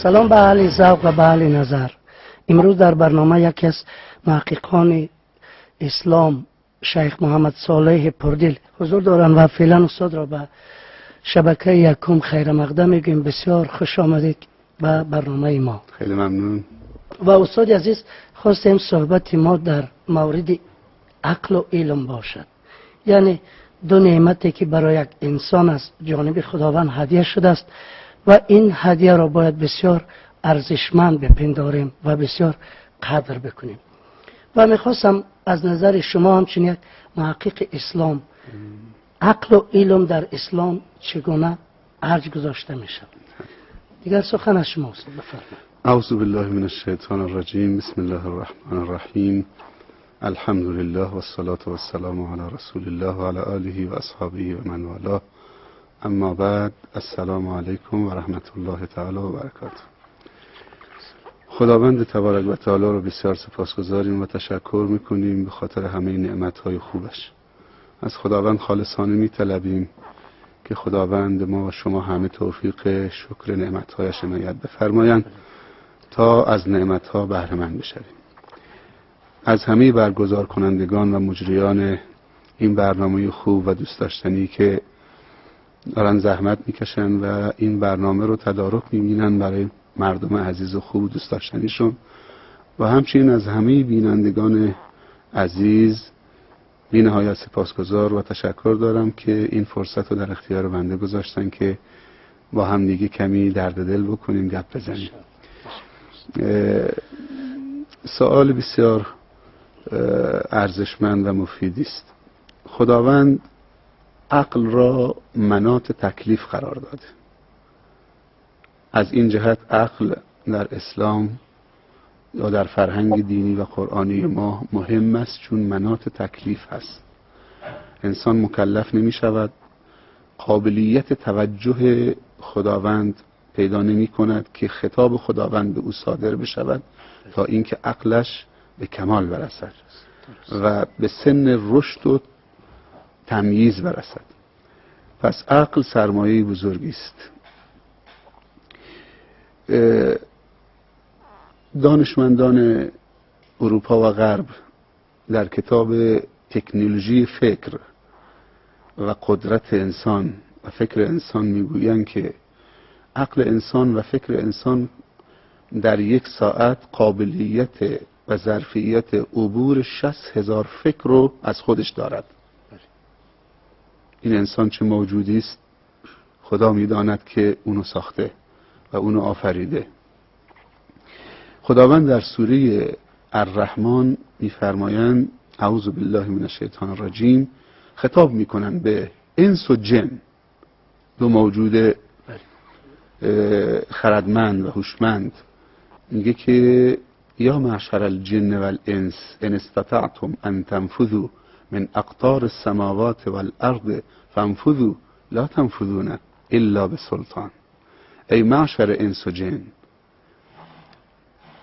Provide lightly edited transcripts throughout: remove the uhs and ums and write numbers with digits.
سلام به اهل ذوق و به اهل نظر. امروز در برنامه یکی از محققان اسلام شیخ محمد صالح پردیل حضور دارند و فعلا استاد را به شبکه یکم خیر مقدم میگیم. بسیار خوش آمدید به برنامه ما. خیلی ممنون. و استاد عزیز، خواستیم صحبت ما در مورد عقل و علم باشد، یعنی دو نعمتی که برای یک انسان از جانب خداوند هدیه شده است و این هدیه را باید بسیار ارزشمند بپنداریم و بسیار قدر بکنیم. و میخواستم از نظر شما همچنین یک محقق اسلام، عقل و علم در اسلام چگونه ارج گذاشته میشه؟ دیگر سخن از شما است، بفرمایید. اعوذ بالله من الشیطان الرجیم. بسم الله الرحمن الرحیم. الحمد لله و الصلاة و السلام علی رسول الله و علی آله و اصحابه و من والاه. اما بعد، السلام علیکم و رحمت الله تعالی و برکاته. خداوند تبارک و تعالی رو بسیار سپاسگزاریم و تشکر میکنیم به خاطر همه نعمتهای خوبش. از خداوند خالصانه میطلبیم که خداوند ما و شما همه توفیق شکر نعمتهایش عنایت بفرمایند تا از نعمتها بهره مند بشویم. از همه برگزار کنندگان و مجریان این برنامه خوب و دوست داشتنی که دارن زحمت میکشن و این برنامه رو تدارک میبینن برای مردم عزیز و خوب و دوست داشتنیشون، و همچنین از همه بینندگان عزیز بی نهایت سپاسگزار و تشکر دارم که این فرصت رو در اختیار بنده گذاشتن که با هم دیگه کمی درد دل بکنیم، گپ بزنیم. سوال بسیار ارزشمند و مفیدی است. خداوند عقل را مناط تکلیف قرار داده. از این جهت عقل در اسلام یا در فرهنگ دینی و قرآنی ما مهم است، چون مناط تکلیف هست. انسان مکلف نمی شود، قابلیت توجه خداوند پیدا نمی کند که خطاب خداوند به او صادر بشود تا اینکه عقلش به کمال برسد و به سن رشد و تمییز برسد. پس عقل سرمایه بزرگی است. دانشمندان اروپا و غرب در کتاب تکنولوژی فکر و قدرت انسان و فکر انسان میگویند که عقل انسان و فکر انسان در یک ساعت قابلیت و ظرفیت عبور 60,000 فکر رو از خودش دارد. این انسان چه موجودی است خدا میداند که اونو ساخته و اونو آفریده. خداوند در سوره الرحمن میفرمایند اعوذ بالله من الشیطان الرجیم، خطاب میکنن به انس و جن، دو موجود خردمند و هوشمند. میگه که یا معشر الجن والانس ان استطعتم ان تنفذوا من اقطار السماوات والارض فانفذوا لا تنفذون الا بسلطان. ای معشر انس و جن،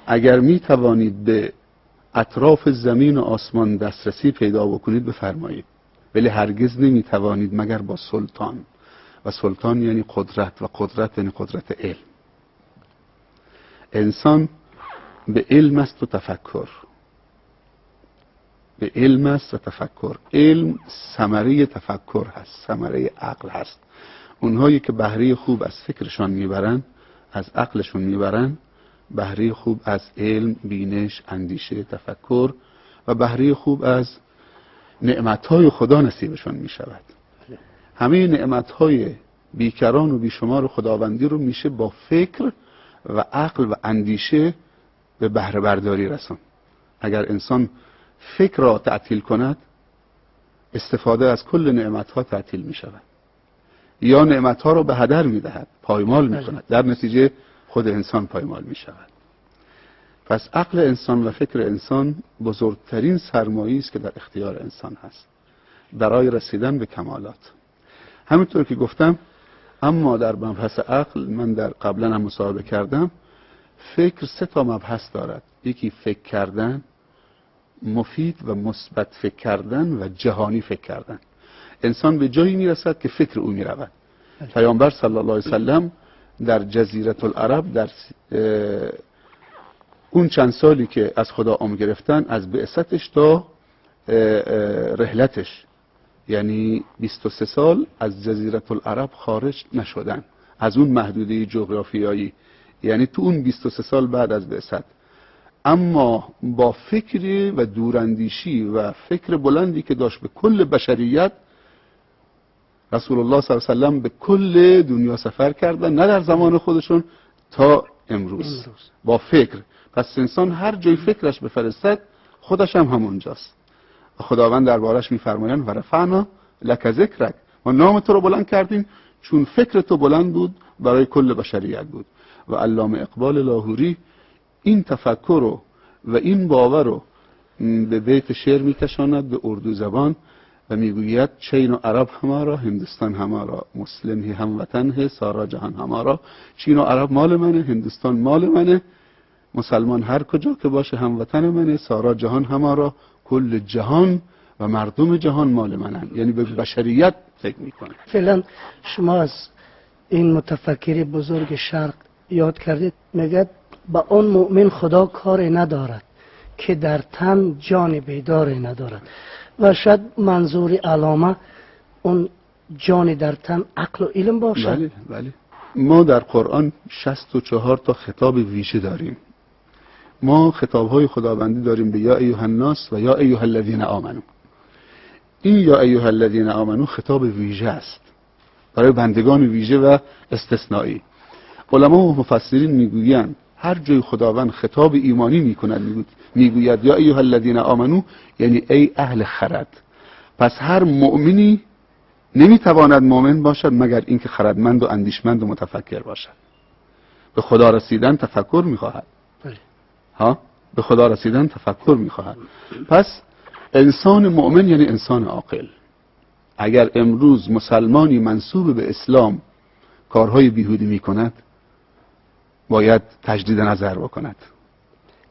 اگر می توانید به اطراف زمین و آسمان دسترسی پیدا بکنید بفرمایید، ولی هرگز نمی توانید مگر با سلطان، و سلطان یعنی قدرت، و قدرت یعنی قدرت علم. انسان به علم است و تفکر، به علم است و تفکر. علم ثمره تفکر هست، ثمره عقل هست. اونهایی که بهره خوب از فکرشان میبرن، از عقلشون میبرن، بهره خوب از علم، بینش، اندیشه، تفکر و بهره خوب از نعمتهای خدا نصیبشون میشود. همه نعمتهای بیکران و بیشمار خداوندی رو میشه با فکر و عقل و اندیشه به بهره برداری رسان. اگر انسان فکر را تعطیل کند، استفاده از کل نعمتها تعطیل میشود، یا نعمتها را به هدر میدهد، پایمال میکند، در نتیجه خود انسان پایمال میشود. پس عقل انسان و فکر انسان بزرگترین سرمایه‌ای است که در اختیار انسان هست برای رسیدن به کمالات. همینطور که گفتم، اما در مبحث عقل من در قبلا هم مصاحبه کردم، فکر 3 مبحث دارد. یکی فکر کردن، مفید و مثبت فکر کردن و جهانی فکر کردن. انسان به جایی میرسد که فکر او میرود. پیامبر صلی الله علیه وسلم در جزیره العرب در اون چند سالی که از خدا گرفتن، از بعثتش تا رحلتش، یعنی 23 سال از جزیره العرب خارج نشدن از اون محدوده جغرافیایی، یعنی تو اون 23 سال بعد از بعثت. اما با فکری و دوراندیشی و فکر بلندی که داشت به کل بشریت، رسول الله صلی الله علیه و سلم به کل دنیا سفر کردن، نه در زمان خودشون تا امروز. با فکر. پس انسان هر جای فکرش بفرستد خودش هم همونجاست. خداوند دربارش میفرمایند ورفعنا لک ذکرک، ما نام تو رو بلند کردیم چون فکر تو بلند بود، برای کل بشریت بود. و علامه اقبال لاهوری این تفکر و این باور رو به بیت شعر میکشاند به اردو زبان و میگوید چین و عرب همارا، هندوستان همارا، مسلم هموطن ہے، سارا جهان همارا. چین و عرب مال منه، هندوستان مال منه، مسلمان هر کجا که باشه هموطن منه، سارا جهان همارا، کل جهان و مردم جهان مال منن. یعنی به بشریت فکر میکنه. فعلا شما از این متفکر بزرگ شرق یاد کردید، میگه با اون مؤمن خدا کار ندارد که در تن جان بیدار ندارد. و شاید منظور علامه اون جان در تن عقل و علم باشد. بله بله. ما در قرآن 64 تا خطاب ویژه داریم. ما خطاب‌های خداوندی داریم به یا ایها الناس و یا ایها الذین آمنو. این یا ایها الذین آمنو خطاب ویژه است برای بندگان ویژه و استثنایی. علما و مفسرین میگویند هر جای خداوند خطاب ایمانی میکند، میگوید یا ایها الذین آمنو، یعنی ای اهل خرد. پس هر مؤمنی نمیتواند مؤمن باشد مگر اینکه خردمند و اندیشمند و متفکر باشد. به خدا رسیدن تفکر میخواهد. ها، به خدا رسیدن تفکر میخواهد. پس انسان مؤمن یعنی انسان عاقل. اگر امروز مسلمانی منسوب به اسلام کارهای بیهوده میکند، باید تجدید نظر بکند،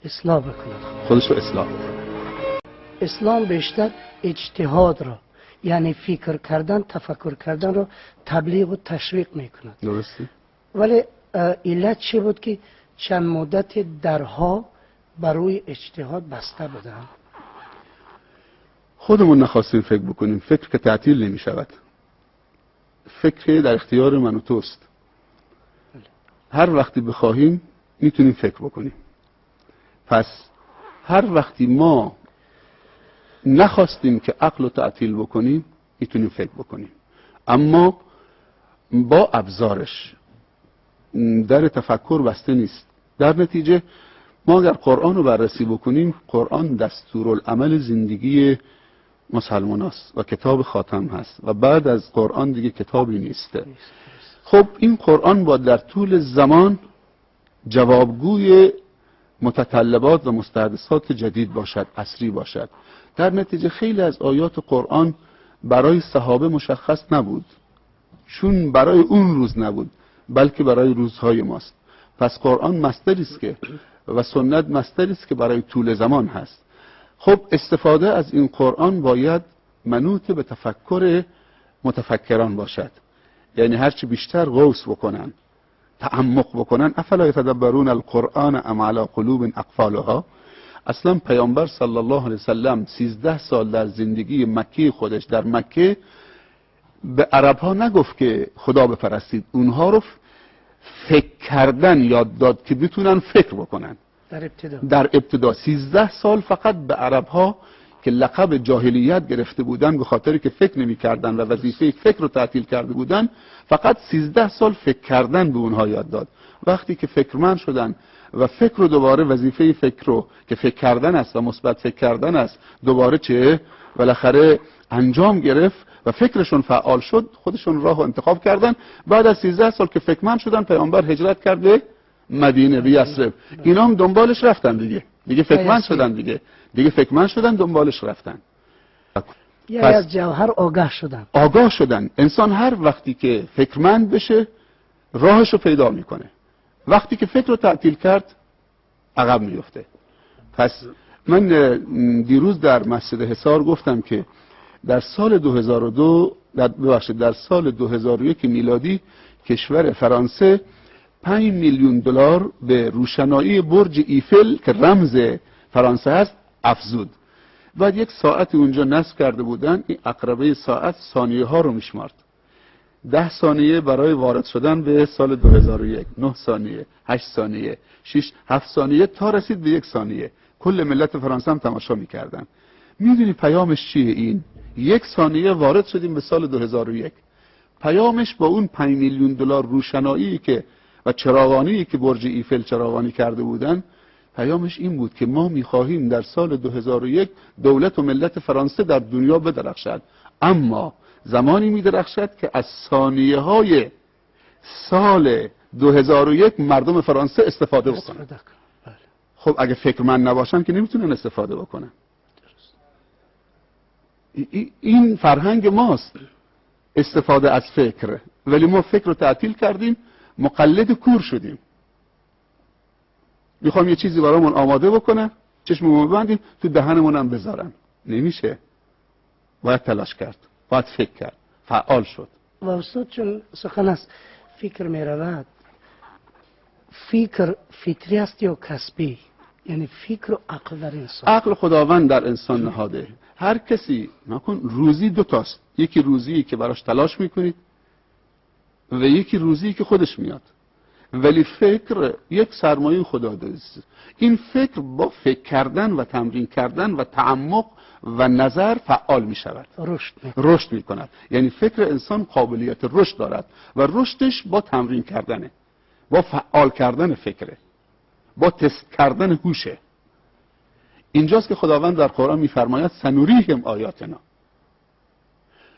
اصلاح بکند، خودش رو اصلاح بکند. اسلام بیشتر اجتهاد را، یعنی فکر کردن، تفکر کردن را تبلیغ و تشویق میکند. درسته؟ ولی علت چی بود که چند مدت درها برای اجتهاد بسته بودن؟ خودمون نخواستیم فکر بکنیم. فکر که تعطیل نمی شود. فکر در اختیار من و توست. هر وقتی بخواهیم میتونیم فکر بکنیم. پس هر وقتی ما نخواستیم که عقل رو تعطیل بکنیم میتونیم فکر بکنیم، اما با ابزارش. در تفکر بسته نیست. در نتیجه ما اگر قرآن رو بررسی بکنیم، قرآن دستورالعمل زندگی مسلمان است و کتاب خاتم هست و بعد از قرآن دیگه کتابی نیسته. خب این قرآن باید در طول زمان جوابگوی متطلبات و مستحدثات جدید باشد، عصری باشد. در نتیجه خیلی از آیات قرآن برای صحابه مشخص نبود، چون برای اون روز نبود بلکه برای روزهای ماست. پس قرآن مصدری است که و سنت مصدری است که برای طول زمان هست. خب استفاده از این قرآن باید منوط به تفکر متفکران باشد، یعنی هرچی بیشتر غوص بکنن، تعمق بکنن. افلا یتدبرون القرآن ام علی قلوب اقفالها. اصلا پیامبر صلی الله علیه وسلم 13 سال در زندگی مکی خودش در مکه به عرب ها نگفت که خدا بپرستید، اونها رو فکر کردن یاد داد که بتونن فکر بکنن. در ابتدا 13 سال فقط به عرب ها که لقب جاهلیت گرفته بودن به خاطر که فکر نمی کردن و وظیفه فکر رو تعطیل کرده بودن، فقط 13 سال فکر کردن به اونها یاد داد. وقتی که فکرمند شدن و فکر رو دوباره، وظیفه فکر رو که فکر کردن است و مثبت فکر کردن است، دوباره چه بالاخره انجام گرفت و فکرشون فعال شد، خودشون راه رو انتخاب کردن. بعد از 13 سال که فکرمند شدن، پیامبر هجرت کرده مدینه به یثرب. اینا هم دنبالش رفتن دیگه فکرمند شدن، دیگه فکرمند شدن، دنبالش رفتن. یعنی از جوهر آگاه شدن. انسان هر وقتی که فکرمند بشه راهش رو پیدا میکنه. وقتی که فکر رو تعطیل کرد عقب میفته. پس من دیروز در مسجد حصار گفتم که در سال 2001 میلادی کشور فرانسه 5 میلیون دلار به روشنایی برج ایفل که رمز فرانسه هست افزود. بعد یک ساعت اونجا نصب کرده بودن، این عقربه ساعت ثانیه ها رو میشمارد. 10 ثانیه برای وارد شدن به سال 2001، 9 ثانیه، 8 ثانیه، 6 7 ثانیه تا رسید به 1 ثانیه. کل ملت فرانسه هم تماشا میکردن. میدونی پیامش چیه؟ این 1 ثانیه وارد شدیم به سال 2001. پیامش با اون 5 میلیون دلار روشنایی که و چراغانی که برج ایفل چراغانی کرده بودن، پیامش این بود که ما میخواهیم در سال 2001 دولت و ملت فرانسه در دنیا بدرخشد، اما زمانی میدرخشد که از ثانیه های سال 2001 مردم فرانسه استفاده بکنن. خب اگه فکرمند نباشن که نمیتونن استفاده بکنن. این فرهنگ ماست، استفاده از فکر، ولی ما فکر رو تعطیل کردیم، مقلد کور شدیم. میخوام یه چیزی برامون آماده بکنن، چشممون ببندیم، تو دهنمون هم بذارن. نمیشه. باید تلاش کرد، باید فکر کرد، فعال شد. و استاد چون سخن از فکر میرود، فکر فطری است یا کسبی؟ یعنی فکر و عقل در انسان. عقل خداوند در انسان نهاده. هر کسی نکن روزی 2 تاست، یکی روزی که براش تلاش میکنید و یکی روزی که خودش میاد. ولی فکر یک سرمایه خدا داده است. این فکر با فکر کردن و تمرین کردن و تعمق و نظر فعال می شود، رشد می کند. یعنی فکر انسان قابلیت رشد دارد و رشدش با تمرین کردنه، با فعال کردن فکره، با تست کردن هوشه. اینجاست که خداوند در قرآن می‌فرماید سنوریهم آیاتنا.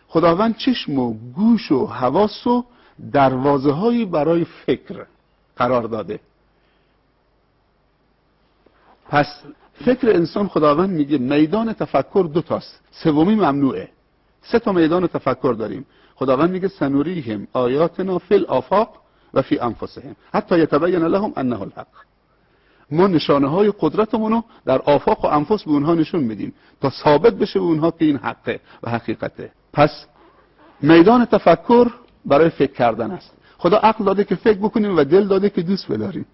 خداوند چشم و گوش و حواس و دروازه‌هایی برای فکر قرار داده. پس فکر انسان خداوند میگه میدان تفکر 2 تاست، سومی ممنوعه. 3 تا میدان تفکر داریم. خداوند میگه سنوریهم آیاتنا فی الآفاق و فی انفسهم حتی یتبین لهم انه الحق. ما نشانه های قدرتمون رو در آفاق و انفس به اونها نشون میدیم تا ثابت بشه به اونها که این حقه و حقیقته. پس میدان تفکر برای فکر کردن است. خدا عقل داده که فکر بکنیم و دل داده که دوست بداریم.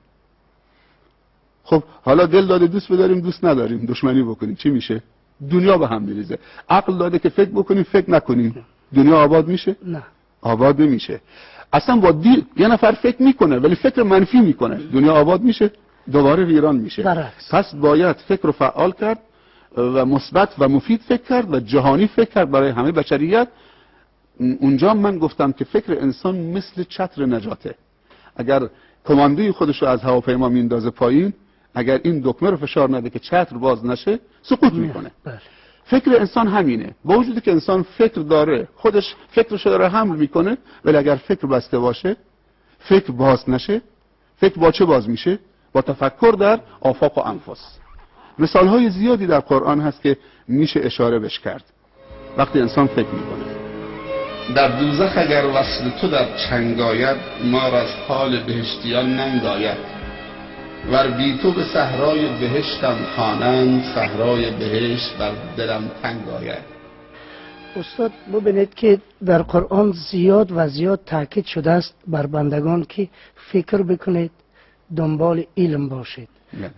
خب حالا دل داده دوست بداریم، دوست نداریم، دشمنی بکنیم، چی میشه؟ دنیا به هم میریزه. عقل داده که فکر بکنیم، فکر نکنیم، دنیا آباد میشه؟ نه، آباد نمیشه. اصلا با یه نفر فکر میکنه ولی فکر منفی میکنه، دنیا آباد میشه؟ دوباره ویران میشه. برعکس. پس باید فکر رو فعال کرد و مثبت و مفید فکر کرد و جهانی فکر کرد برای همه بشریت. اونجا من گفتم که فکر انسان مثل چتر نجاته. اگر کماندوی خودش رو از هواپیما میندازه پایین، اگر این دکمه رو فشار نده که چتر باز نشه، سقوط میکنه. فکر انسان همینه. با وجودی که انسان فکر داره، خودش فکرش رو داره حمل میکنه، ولی اگر فکر بسته باشه، فکر باز نشه، فکر با چه باز میشه؟ با تفکر در آفاق و انفس. مثالهای زیادی در قرآن هست که میشه اشاره بش کرد وقتی انسان فکر میکنه. در دوزخ اگر وصل تو در چنگ آید، ما را از حال بهشتیان ننگ آید. ور بی تو به صحرای بهشتم خوانند، صحرای بهشت بر دلم تنگ آید. استاد ببینید که در قرآن زیاد و زیاد تاکید شده است بر بندگان که فکر بکنید، دنبال علم باشید.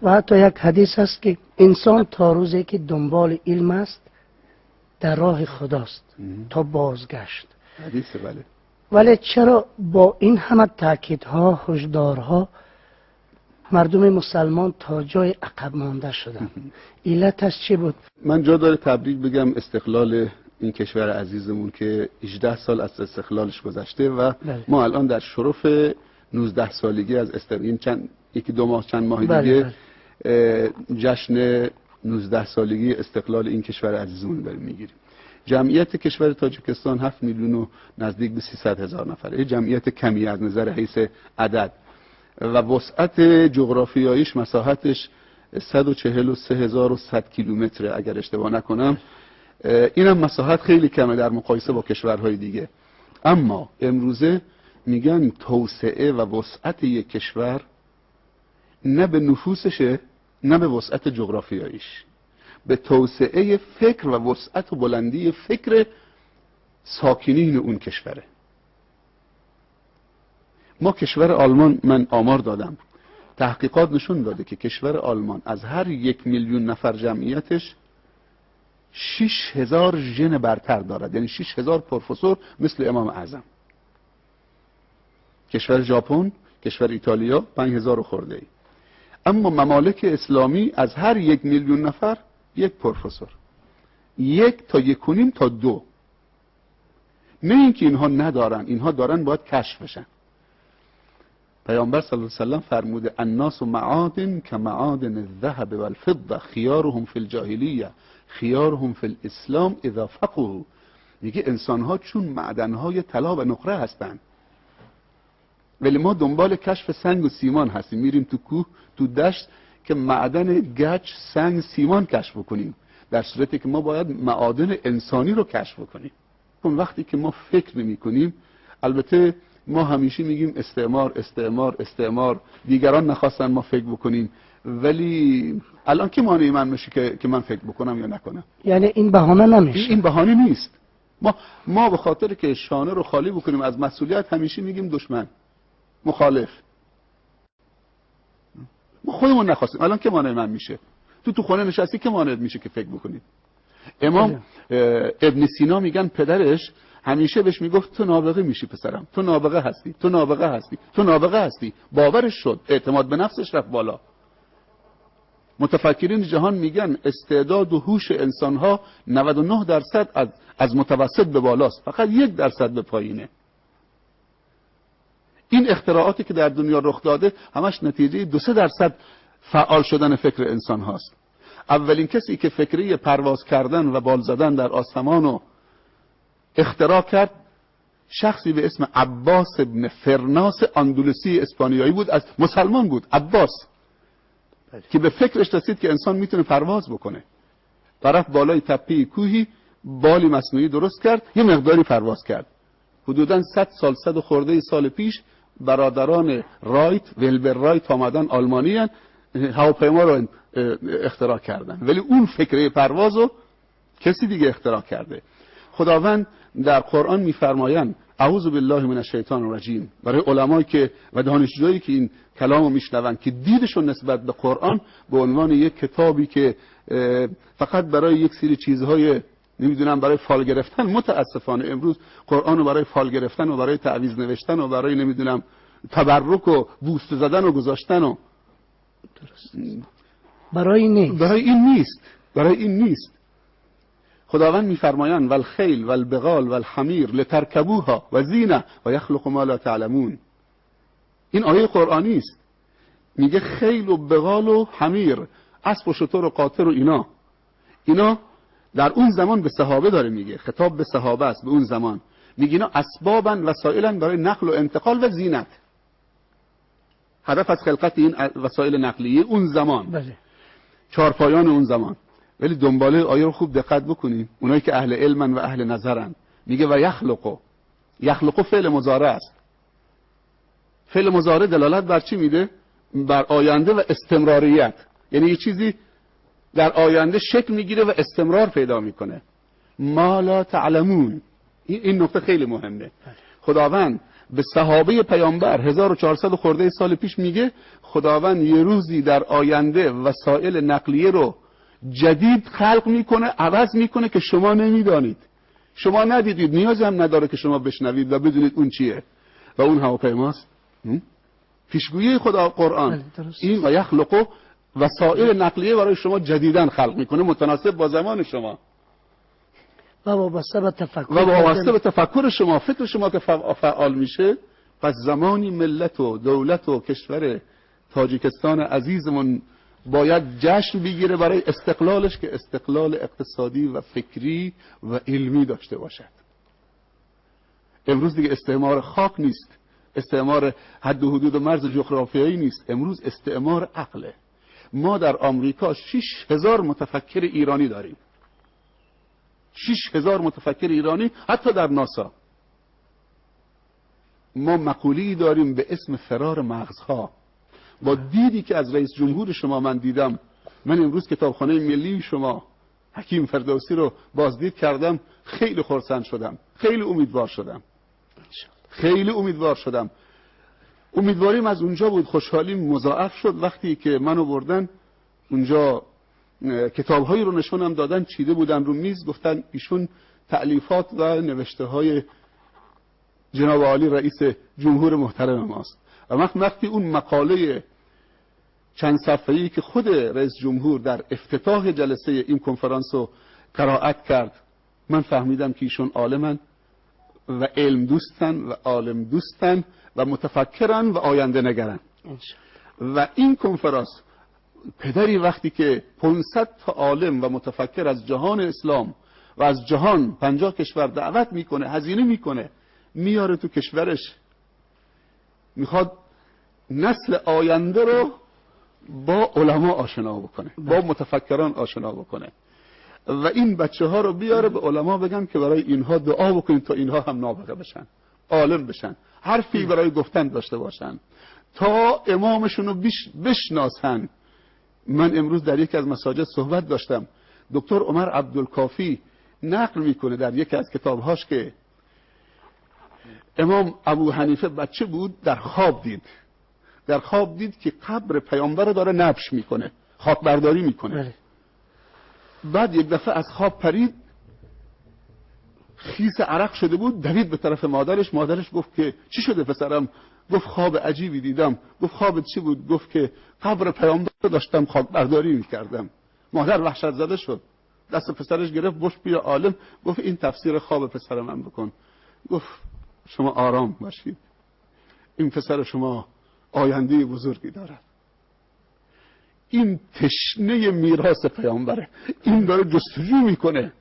و حتی یک حدیث هست که انسان تا روزی که دنبال علم است در راه خداست تا بازگشت. حدیث بله. ولی چرا با این همه تاکیدها، هشدارها مردم مسلمان تا جای عقب مانده شدن؟ علتش چی بود؟ من جا داره تبریک بگم استقلال این کشور عزیزمون که 18 سال از استقلالش گذشته و ما الان در شرف 19 سالگی از استقلال، چند ماه دیگه جشن 19 سالگی استقلال این کشور عزیزمون داریم میگیریم. جمعیت کشور تاجیکستان 7 میلیون و نزدیک به 300,000 نفره. جمعیت کمی از نظر حیث عدد و وسعت جغرافیاییش، مساحتش 143,100 کیلومتره اگر اشتباه نکنم. اینم مساحت خیلی کمه در مقایسه با کشورهای دیگه. اما امروزه میگن توسعه و وسعت یک کشور نه به نفوسشه، نه به وسعت جغرافیاییش، به توسعه فکر و وسعت و بلندی فکر ساکنین اون کشوره. ما کشور آلمان، من آمار دادم، تحقیقات نشون داده که کشور آلمان از هر 1 میلیون نفر جمعیتش 6000 ژن برتر دارد، یعنی 6000 پروفسور مثل امام اعظم. کشور ژاپن، کشور ایتالیا 5000 خورده ای. اما ممالک اسلامی از هر 1 میلیون نفر 1 پروفسور، 1 تا 1.5 تا 2. نه اینکه اینها ندارن، اینها دارن، باید کشف بشن. پیامبر صلی الله علیه و سلم فرموده الناس معادن کمعادن الذهب والفضه خیارهم فی الجاهلیه خیارهم فی الاسلام اذا فقهوا. میگه انسانها چون معدنهای طلا و نقره هستن، ولی ما دنبال کشف سنگ و سیمان هستیم، میریم تو کوه، تو دشت که معدن گچ، سنگ، سیمان کشف کنیم، در صورتی که ما باید معادن انسانی رو کشف کنیم. اون وقتی که ما فکر میکنیم، البته ما همیشه میگیم استعمار استعمار استعمار، دیگران نخواستن ما فکر بکنیم، ولی الان کی مانع من میشه که من فکر بکنم یا نکنم؟ یعنی این بهانه نمیشه. این بهانه نیست. ما به خاطر که شانه رو خالی بکنیم از مسئولیت همیشه میگیم دشمن، مخالف. ما خودمون نخواستیم، الان که مانع من میشه؟ تو خونه نشستی که مانع میشه که فکر بکنید؟ امام ابن سینا میگن پدرش همیشه بهش میگفت تو نابغه میشی پسرم، تو نابغه هستی، تو نابغه هستی، تو نابغه هستی. باورش شد، اعتماد به نفسش رفت بالا. متفکرین جهان میگن استعداد و هوش انسانها 99% از متوسط به بالاست، فقط 1% به پایینه. این اختراعاتی که در دنیا رخ داده همش نتیجه 2-3% فعال شدن فکر انسان هاست. اولین کسی که فکری پرواز کردن و بال زدن در آسمان رو اختراع کرد شخصی به اسم عباس ابن فرناس اندلسی اسپانیایی بود، از مسلمان بود، عباس، که به فکرش رسید که انسان میتونه پرواز بکنه. طرف بالای تپه کوهی بالی مصنوعی درست کرد، یه مقداری پرواز کرد. حدوداً 100 سال 100 خورده سال پیش برادران رایت، ویلبر رایت آمدن، آلمانیان، هواپیما رو اختراع کردن، ولی اون فکره پرواز رو کسی دیگه اختراع کرده. خداوند در قرآن میفرمایند اعوذ بالله من الشیطان الرجیم، برای علمایی که و دانشجویی که این کلامو میشنون که دیدشون نسبت به قرآن به عنوان یک کتابی که فقط برای یک سری چیزهای نمیدونم برای فال گرفتن، متاسفانه امروز قرآن رو برای فال گرفتن و برای تعویض نوشتن و برای نمیدونم تبرک و بوست زدن و گذاشتن و برای این نیست. خداوند میفرمایند والخیل والبغال والحمیر لترکبوها و زینه و یخلق ما لا تعلمون. این آیه قرآنی است. میگه خیل و بغال و حمیر، اسب و شتر و قاطر و اینا در اون زمان به صحابه داره میگه، خطاب به صحابه است. به اون زمان میگه اینا اسبابن وسایلن برای نقل و انتقال و زینت. هدف از خلقت این وسایل نقلیه اون زمان، بله، چارپایان اون زمان. ولی دنباله آیه رو خوب دقت بکنین، اونایی که اهل علمن و اهل نظرن. میگه و یخلقو فعل مضارع است. فعل مضارع دلالت بر چی میده؟ بر آینده و استمراریت. یعنی یه چیزی در آینده شکل میگیره و استمرار پیدا میکنه. ما لا تعلمون، این نکته خیلی مهمه. خداوند به صحابه پیامبر 1400 خورده سال پیش میگه خداوند یه روزی در آینده وسایل نقلیه رو جدید خلق میکنه، عوض میکنه که شما نمیدانید، شما ندیدید، نیازی هم نداره که شما بشنوید و بدونید اون چیه و اون هواپیماست. پیشگویی خدا قرآن این و یخلقو وسایل نقلیه برای شما جدیدن خلق میکنه متناسب با زمان شما و وابسته به تفکر شما، فکر شما که فعال میشه. پس زمانی ملت و دولت و کشور تاجیکستان عزیزمون باید جشن بگیره برای استقلالش که استقلال اقتصادی و فکری و علمی داشته باشد. امروز دیگه استعمار خاک نیست، استعمار حد و حدود و مرز جغرافیایی نیست، امروز استعمار عقله. ما در آمریکا 6000 متفکر ایرانی داریم، 6000 متفکر ایرانی. حتی در ناسا ما مقوله‌ای داریم به اسم فرار مغزها. با دیدی که از رئیس جمهور شما من دیدم، من امروز کتابخانه ملی شما حکیم فردوسی رو بازدید کردم، خیلی خرسند شدم، خیلی امیدوار شدم. امیدواریم از اونجا بود. خوشحالیم مضاعف شد وقتی که منو بردن اونجا، کتاب‌هایی رو نشونم دادن، چیده بودن رو میز، گفتن ایشون تألیفات و نوشته های جناب عالی رئیس جمهور محترم ماست. و وقتی اون مقاله چند صفحه‌ای که خود رئیس جمهور در افتتاح جلسه این کنفرانس رو قرائت کرد، من فهمیدم که ایشون عالمن و علم دوستن و عالم دوستن و متفکرن و آینده نگرن. و این کنفرانس پدری وقتی که 500 تا عالم و متفکر از جهان اسلام و از جهان 50 کشور دعوت میکنه، هزینه میکنه، میاره تو کشورش، میخواد نسل آینده رو با علما آشنا بکنه، با متفکران آشنا بکنه و این بچه ها رو بیاره به علما بگن که برای اینها دعا بکنید تا اینها هم نابغه بشن، عالم بشن، حرفی برای گفتن داشته باشن، تا امامشون رو بشناسن. من امروز در یکی از مساجد صحبت داشتم، دکتر عمر عبدالکافی نقل میکنه در یکی از کتابهاش که امام ابو حنیفه بچه بود، در خواب دید که قبر پیامبر داره نبش میکنه، خاک برداری میکنه. بعد یک دفعه از خواب پرید، خیس عرق شده بود، دوید به طرف مادرش گفت که چی شده پسرم؟ گفت خواب عجیبی دیدم. گفت خوابت چی بود؟ گفت که قبر پیامبر داشتم خاک برداری میکردم. مادر وحشت زده شد، دست پسرش گرفت برد بیا عالم، گفت این تفسیر خواب پسر من بکن. گفت شما آرام باشید، این پسر شما آینده بزرگی دارد، این تشنه میراث پیامبره، این داره جستجو میکنه،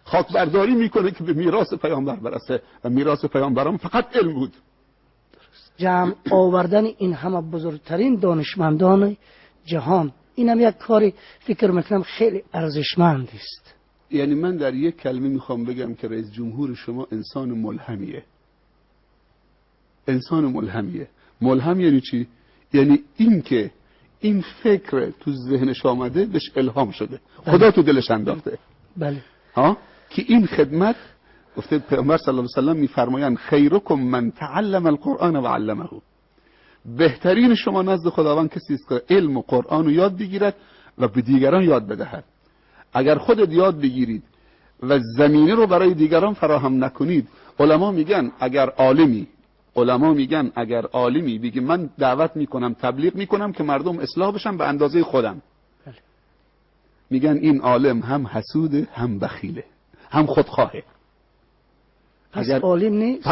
خاک برداری میکنه که به میراث پیامبر برسه و میراث پیامبران فقط علم بود. جمع آوردن این همه بزرگترین دانشمندان جهان، اینم یک کاری فکر میکنم خیلی ارزشمند است. یعنی من در یک کلمه میخوام بگم که رئیس جمهور شما انسان ملهمیه. انسان ملهمیه. ملهم یعنی چی؟ یعنی این که این فکر تو ذهنش آمده بهش الهام شده، خدا تو دلش انداخته. بله. که این خدمت، گفته پیامبر صلی الله علیه و سلم میفرمایند خیرکم من تعلم القرآن و علمه، بهترین شما نزد خداوند کسی است که علم و قرآن رو یاد بگیرد و به دیگران یاد بدهد. اگر خودت یاد بگیرید و زمینه رو برای دیگران فراهم نکنید، علما میگن اگر عالمی بگه من دعوت میکنم، تبلیغ میکنم که مردم اصلاح بشن به اندازه خودم، میگن این عالم هم حسوده، هم بخیله، هم خودخواهه. اگر عالم نیست،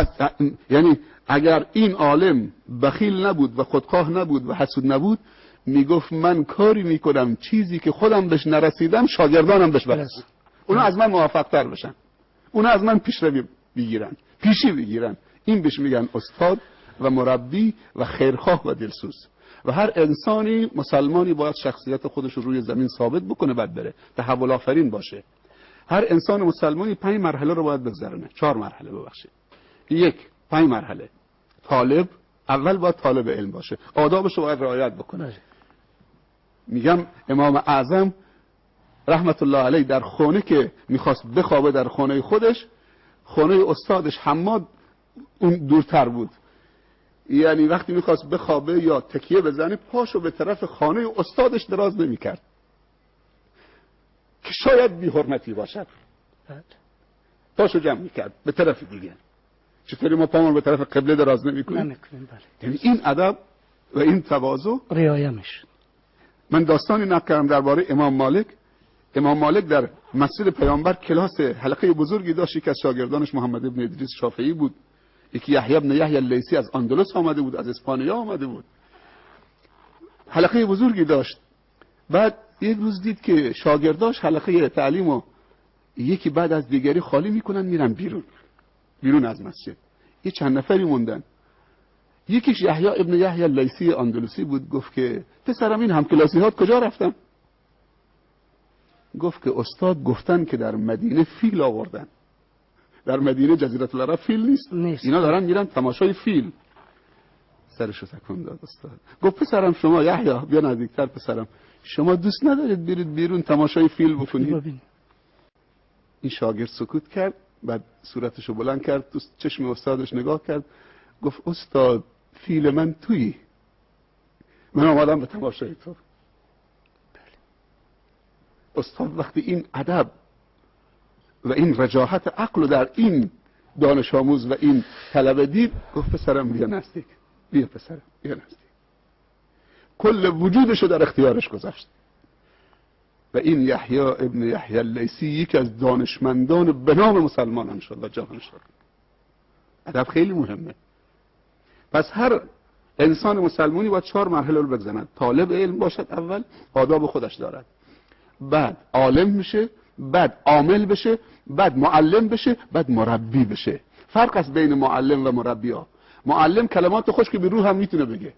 یعنی اگر این عالم بخیل نبود و خودخواه نبود و حسود نبود، میگفت من کاری میکنم چیزی که خودم بهش نرسیدم شاگردانم بهش برسن، اونا از من موفق تر بشن، اونا از من پیشی بگیرن. این بهش میگن استاد و مربی و خیرخواه و دلسوز. و هر انسانی مسلمانی باید شخصیت خودش رو روی زمین ثابت بکنه، بعد بره تحول آفرین باشه. هر انسان مسلمانی 5 مرحله رو باید بگذرونه، 4 مرحله ببخشید. 5 مرحله. طالب، اول باید طالب علم باشه، آدابش رو باید رعایت بکنه. میگم امام اعظم رحمت الله علیه در خونه که میخواست بخوابه، در خانه خودش، خانه استادش حماد اون دورتر بود، یعنی وقتی میخواست بخوابه یا تکیه بزنه پاشو به طرف خانه استادش دراز نمیکرد که شاید بی حرمتی باشد، پاشو جمع میکرد به طرف دیگه. چطوری ما پامون به طرف قبله دراز نمیکنیم؟ یعنی این ادب و این تواضع رعایت میشه. من داستانی نقل کردم درباره امام مالک. امام مالک در مسجد پیامبر کلاس حلقه بزرگی داشت. یکی از شاگردانش محمد ابن ادریس شافعی بود، یکی یحیی ابن یحیی اللیثی از اندلس آمده بود، از اسپانیا آمده بود، حلقه بزرگی داشت. بعد یک روز دید که شاگرداش حلقه تعلیمو یکی بعد از دیگری خالی میکنن، میرن بیرون از مسجد. یه چند نفری موندن. یکیش یحیی ابن یحیی اللیثی اندلسی بود. گفت که پسرم این همکلاسی‌هات کجا رفتن؟ گفت که استاد گفتن که در مدینه فیل آوردن. در مدینه جزیره العرب فیل نیست. اینا دارن میرن تماشای فیل. سرشو تکون داد استاد. گفت پسرم شما، یحیی بیا نزدیکتر پسرم، شما دوست ندارید برید بیرون تماشای فیل بکنید؟ این شاگرد سکوت کرد، بعد صورتشو بلند کرد، تو چشم استادش نگاه کرد، گفت استاد فیل من تویی، من آمدم به تماشای تو. استاد وقتی این ادب و این رجاحت عقل در این دانش آموز و این طلبه دید، گفت پسرم بیا نزدیک، بیا پسرم بیا نزدیک. کل وجودشو در اختیارش گذاشت. و این یحیی ابن یحیی اللیثی یکی از دانشمندان به نام مسلمانان شد و جهان شد. ادب خیلی مهمه. پس هر انسان مسلمانی باید 4 مرحله رو بگذرد. طالب علم باشد، اول آداب خودش دارد، بعد عالم میشه، بعد عامل بشه، بعد معلم بشه، بعد مربی بشه. فرق است بین معلم و مربی ها. معلم کلمات خوش که به روح هم میتونه بگه،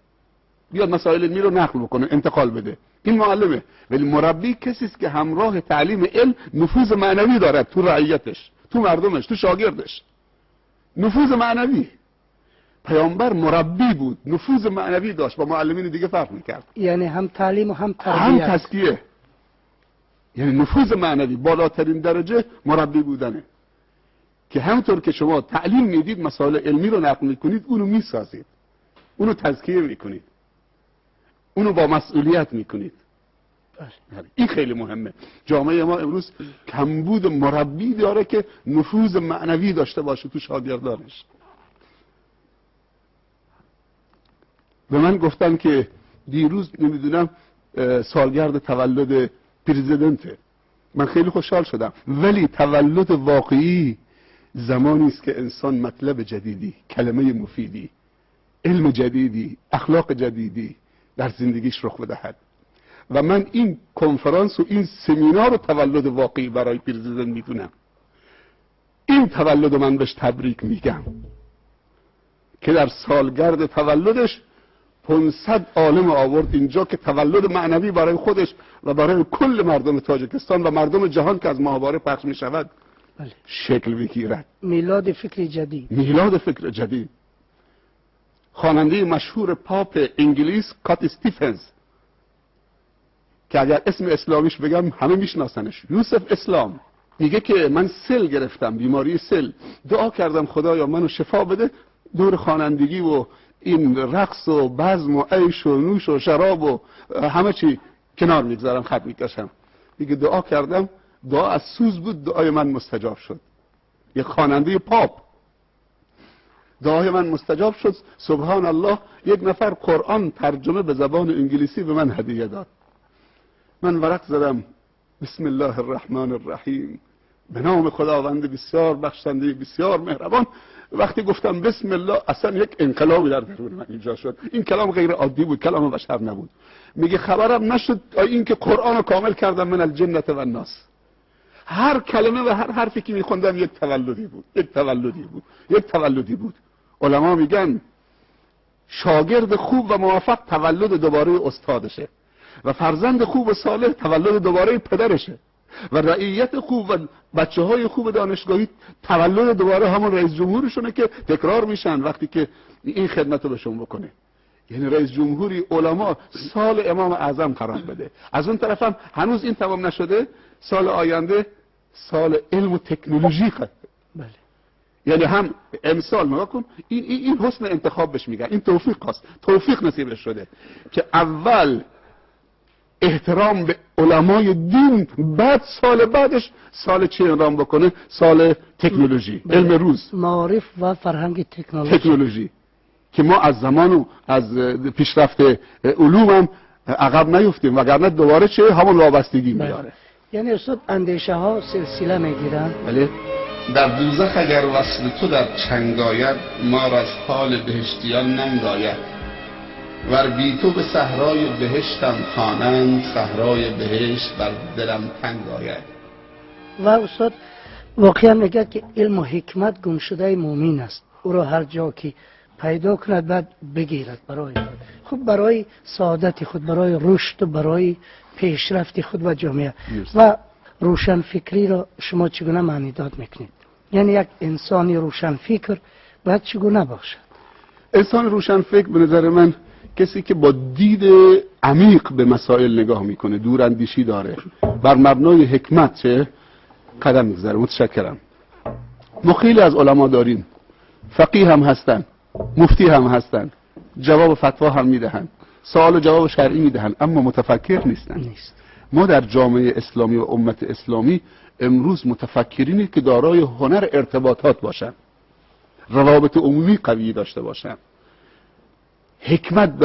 بیاد مسائل علمی رو نقل بکنه، انتقال بده، این معلمه. ولی مربی کسی است که همراه تعلیم علم نفوذ معنوی دارد تو رعیتش، تو مردمش، تو شاگردش. نفوذ معنوی. پیامبر مربی بود، نفوذ معنوی داشت، با معلمین دیگه فرق میکرد. یعنی هم تعلیم و هم تربیت، هم تزکیه. یعنی نفوذ معنوی، بالاترین درجه مربی بودنه، که همونطور که شما تعلیم میدید، مسائل علمی رو نقل میکنید، اونو میسازید، اونو تزکیه میکنید، اونو با مسئولیت میکنید. این خیلی مهمه. جامعه ما امروز کمبود مربی داره که نفوذ معنوی داشته باشه تو شاگردانش. به من گفتن که دیروز نمیدونم سالگرد تولد پرزیدنته. من خیلی خوشحال شدم، ولی تولد واقعی زمانی است که انسان مطلب جدیدی، کلمه مفیدی، علم جدیدی، اخلاق جدیدی در زندگیش رخ بدهد. و من این کنفرانس و این سمینار رو تولد واقعی برای پرزیدنت میدونم. این تولد من بهش تبریک میگم که در سالگرد تولدش 500 عالم آورد اینجا که تولد معنوی برای خودش و برای کل مردم تاجیکستان و مردم جهان که از ماهواره پخش می شود شکل بگیرد. میلاد فکر جدید. میلاد فکر جدید. خواننده مشهور پاپ انگلیس کات استیفنز که اگر اسم اسلامیش بگم همه میشناسنش، یوسف اسلام، میگه که من سل گرفتم، بیماری سل، دعا کردم خدایا منو شفا بده، دور خوانندگی و این رقص و بزم و عیش و نوش و شراب و همه چی کنار میگذارم، خط میکشم. میگه دعا کردم، دعا از سوز بود، دعای من مستجاب شد. یه خواننده پاپ، دعای من مستجاب شد. سبحان الله، یک نفر قرآن ترجمه به زبان انگلیسی به من هدیه داد. من ورق زدم، بسم الله الرحمن الرحیم، به نام خداوند بسیار بخشنده بسیار مهربان. وقتی گفتم بسم الله، اصلا یک انقلابی در درون من ایجاد شد. این کلام غیر عادی بود، کلام بشر نبود. میگه خبرم نشد این که قرآن رو کامل کردم من الجنة و الناس. هر کلمه و هر حرفی که میخوندم یک تولدی بود، یک تولدی بود، یک تولدی بود. علما میگن شاگرد خوب و موفق تولد دوباره استادشه، و فرزند خوب و صالح تولد دوباره پدرشه، و رعیت خوب و بچه های خوب دانشگاهی تولد دوباره همون رئیس جمهورشونه که تکرار میشن وقتی که این خدمت رو بهشون بکنه. یعنی رئیس جمهوری علما سال امام اعظم قرار بده. از اون طرف هم هنوز این تمام نشده، سال آینده سال علم و تکنولوژی خواهد. بله. یعنی هم امسال نگاه کن، این حسن انتخاب بهش میگن، این توفیق هست، توفیق نصیبش شده که اول احترام به علمای دین، بعد سال بعدش سال چی اعلام بکنه؟ سال تکنولوژی، علم روز، معارف و فرهنگ تکنولوژی که ما از زمان و از پیشرفت علوم هم عقب نیفتیم، وگرنه دوباره چه همون وابستگی میاره. یعنی استاد اندیشه ها سلسله میگیرن. بله. در دوزخ اگر وصل تو در چنگ آید، ما را از حال بهشتیان ننگ آید. ور بی تو به صحرای بهشتم خوانند، صحرای بهشت بر دلم تنگ آید. و استاد واقعا میگه که علم و حکمت گم شده مومن است، او را هر جا که پیدا کند بعد بگیرد برای خود، برای سعادت خود، برای رشد و برای پیشرفت خود و جامعه. و روشن فکری را شما چگونه معنی داد میکنید؟ یعنی یک انسانی روشن فکر باید چگونه باشد؟ انسان روشن فکر به نظر من کسی که با دید عمیق به مسائل نگاه میکنه، دور اندیشی داره، بر مبنای حکمت چه قدم میگذاره. متشکرم. ما خیلی از علما داریم، فقیه هم هستن، مفتی هم هستن، جواب فتوا هم میدهند، سوال و جواب شرعی میدهند، اما متفکر نیستن. نیست. ما در جامعه اسلامی و امت اسلامی امروز متفکرینی که دارای هنر ارتباطات باشن، روابط عمومی قوی داشته باشن، حکمت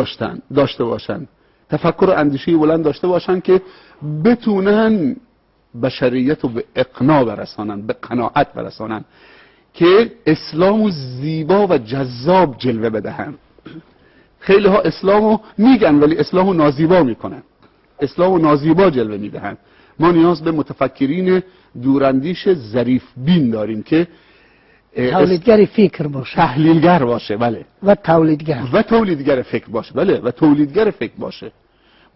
داشته باشن، تفکر و اندیشه بلند داشته باشن که بتونن بشریت رو به اقناع برسانن، به قناعت برسانن که اسلامو زیبا و جذاب جلوه بدهن. خیلی ها اسلامو میگن ولی اسلامو نازیبا میکنن، اسلامو نازیبا جلوه میدهن. ما نیاز به متفکرین دوراندیش ظریف بین داریم که تولیدگر فکر باشه، تحلیلگر باشه، بله، و تولیدگر فکر باشه، بله، و تولیدگر فکر باشه.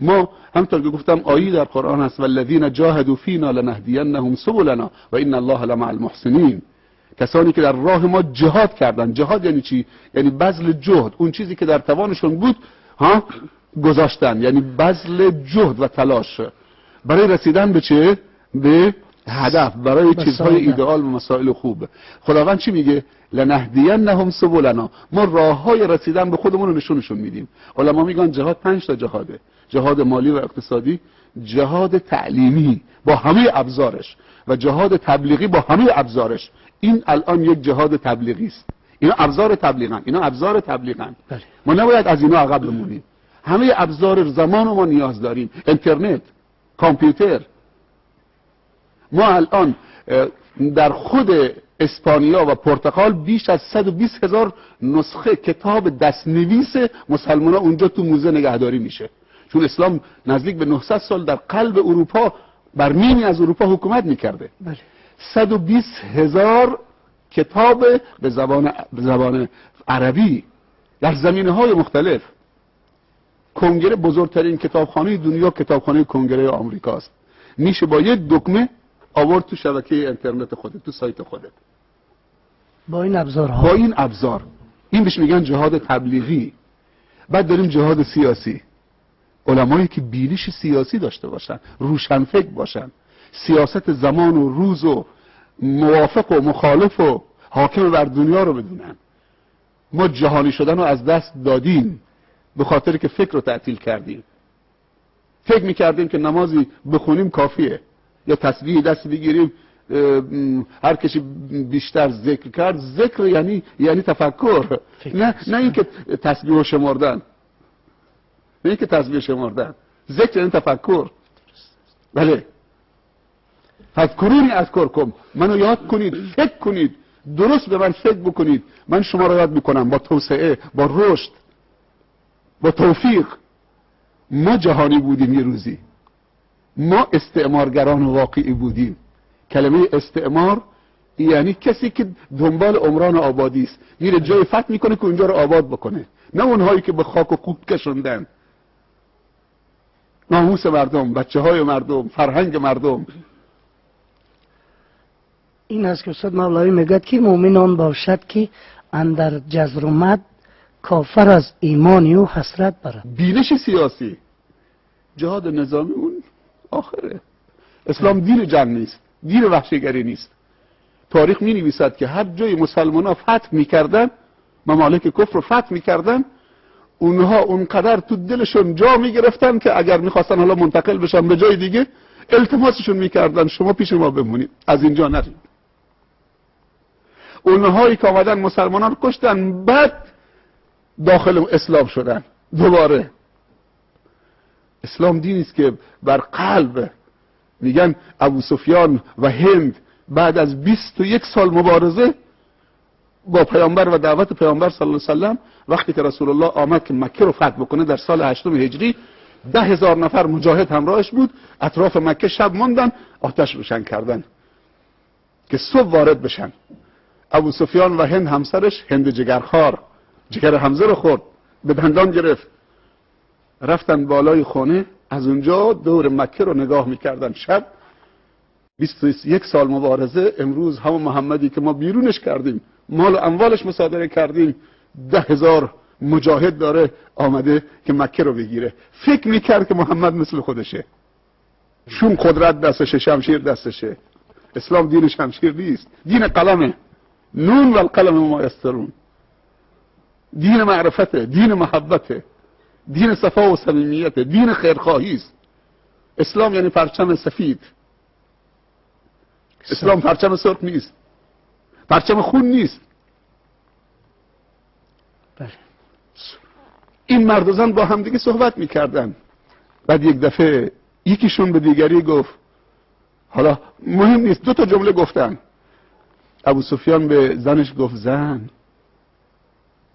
ما همونطور که گفتم آیه در قرآن هست والذین جاهدوا فینا لنهدینهم سبلنا و ان الله لمع المحسنین. کسانی که در راه ما جهاد کردن. جهاد یعنی چی؟ یعنی بذل جهد، اون چیزی که در توانشون بود گذاشتن، یعنی بذل جهد و تلاش برای رسیدن به چه؟ به هدف، برای چیزهای ایدئال و مسائل خوب. خداوند چی میگه؟ لنهدینهم سبلنا، ما راههای رسیدن به خودمون رو نشونشون میدیم. علما میگن جهاد 5 تا جهاده: جهاد مالی و اقتصادی، جهاد تعلیمی با همه ابزارش و جهاد تبلیغی با همه ابزارش. این الان یک جهاد تبلیغی است. اینا ابزار تبلیغن. بله. ما نباید از اینا عقب بمونیم. همه ابزار زمان ما نیاز داریم. اینترنت، کامپیوتر. ما الان در خود اسپانیا و پرتغال بیش از 120,000 نسخه کتاب دستنویس مسلمان ها اونجا تو موزه نگهداری میشه، چون اسلام نزدیک به 900 سال در قلب اروپا بر نیمی از اروپا حکومت میکرده. بله. 120,000 کتاب به زبان عربی در زمینه‌های مختلف. کنگره بزرگترین کتابخانه دنیا کتابخانه کنگره آمریکاست. میشه با یک دکمه آورد تو شبکه اینترنت خودت، تو سایت خودت، با این ابزارها، با این ابزار. این بهش میگن جهاد تبلیغی. بعد داریم جهاد سیاسی. علمایی که بینش سیاسی داشته باشن، روشنفکر باشن، سیاست زمان و روز و موافق و مخالف و حاکم بر دنیا رو بدونن. ما جهانی شدن رو از دست دادیم به خاطر که فکر رو تعطیل کردیم. فکر میکردیم که نمازی بخونیم کافیه، یا تسبیح دست بگیریم هر کسی بیشتر ذکر کرد. ذکر یعنی تفکر، نه اینکه تسبیح رو شمردن، ذکر یعنی تفکر. بله، فذکرونی اذکرکم، منو یاد کنید، فکر کنید، درست به من فکر بکنید، من شما رو یاد میکنم. با توسعه، با رشد، با توفیق. ما جهانی بودیم یه روزی، ما استعمارگران واقعی بودیم. کلمه استعمار یعنی کسی که دنبال عمران آبادی است، میره جای فتح میکنه که اونجا رو آباد بکنه، نه اونهایی که به خاک و خود کشوندن ناموس مردم، بچه های مردم، فرهنگ مردم. این است که استاد مولوی میگد که مؤمن آن باشد که اندر جزر و مد کافر از ایمانی و حسرت برد. بینش سیاسی، جهاد نظامی اون آخره. اسلام دین جنگ نیست، دین وحشیگری نیست. تاریخ می نویسد که هر جای مسلمان ها فتح میکردن، ممالک کفر رو فتح میکردن، اونها اونقدر تو دلشون جا میگرفتن که اگر میخواستن حالا منتقل بشن به جای دیگه، التماسشون میکردن شما پیش ما بمونید، از اینجا نرید. اونهایی که آمدن مسلمانان رو کشتن، بعد داخل اسلام شدن دوباره. اسلام دینی است که بر قلب. میگن ابو سفیان و هند بعد از 21 سال مبارزه با پیامبر و دعوت پیامبر صلی الله علیه و سلم، وقتی که رسول الله آمد که مکه رو فتح بکنه در سال 8 هجری، 10,000 نفر مجاهد همراهش بود، اطراف مکه شب موندن، آتش روشن کردن که صبح وارد بشن. ابو سفیان و هند همسرش، هند جگرخوار، جگر حمزه رو خورد، به دندان گرفت. رفتن بالای خانه، از اونجا دور مکه رو نگاه میکردن شب. 21 سال مبارزه. امروز همون محمدی که ما بیرونش کردیم، مال و اموالش مصادره کردیم، 10,000 مجاهد داره آمده که مکه رو بگیره. فکر میکرد که محمد مثل خودشه، شون قدرت دستشه، شمشیر دستشه. اسلام دین شمشیر نیست، دین قلمه. نون و القلم ما یسطرون. دین معرفته، دین محبته، دین صفا و صمیمیته، دین خیرخواهی است. اسلام یعنی پرچم سفید. اسلام پرچم سرخ نیست، پرچم خون نیست. بله. این مرد و زن با هم دیگه صحبت میکردن، بعد یک دفعه یکیشون به دیگری گفت، حالا مهم نیست، 2 جمله گفتن. ابو سفیان به زنش گفت زن،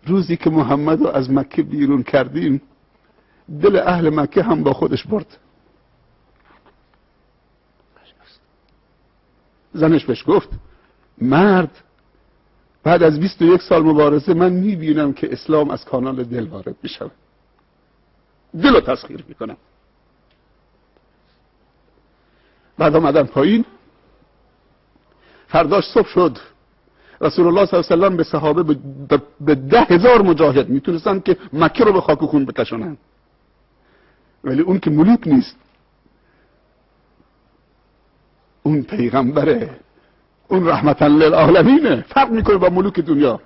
روزی که محمد رو از مکه بیرون کردیم دل اهل مکه هم با خودش برد. زنش بهش گفت مرد، بعد از 21 سال مبارزه من میبینم که اسلام از کانال دل وارد میشه، دل رو تسخیر میکنم. بعد آمدن پایین. فرداش صبح شد، رسول الله صلی الله علیه و سلم به صحابه به 10,000 مجاهد میتونستن که مکه رو به خاک و خون بکشونن، ولی اون که ملوک نیست، اون پیغمبره، اون رحمتا للعالمینه. فرق میکنه با ملوک دنیا،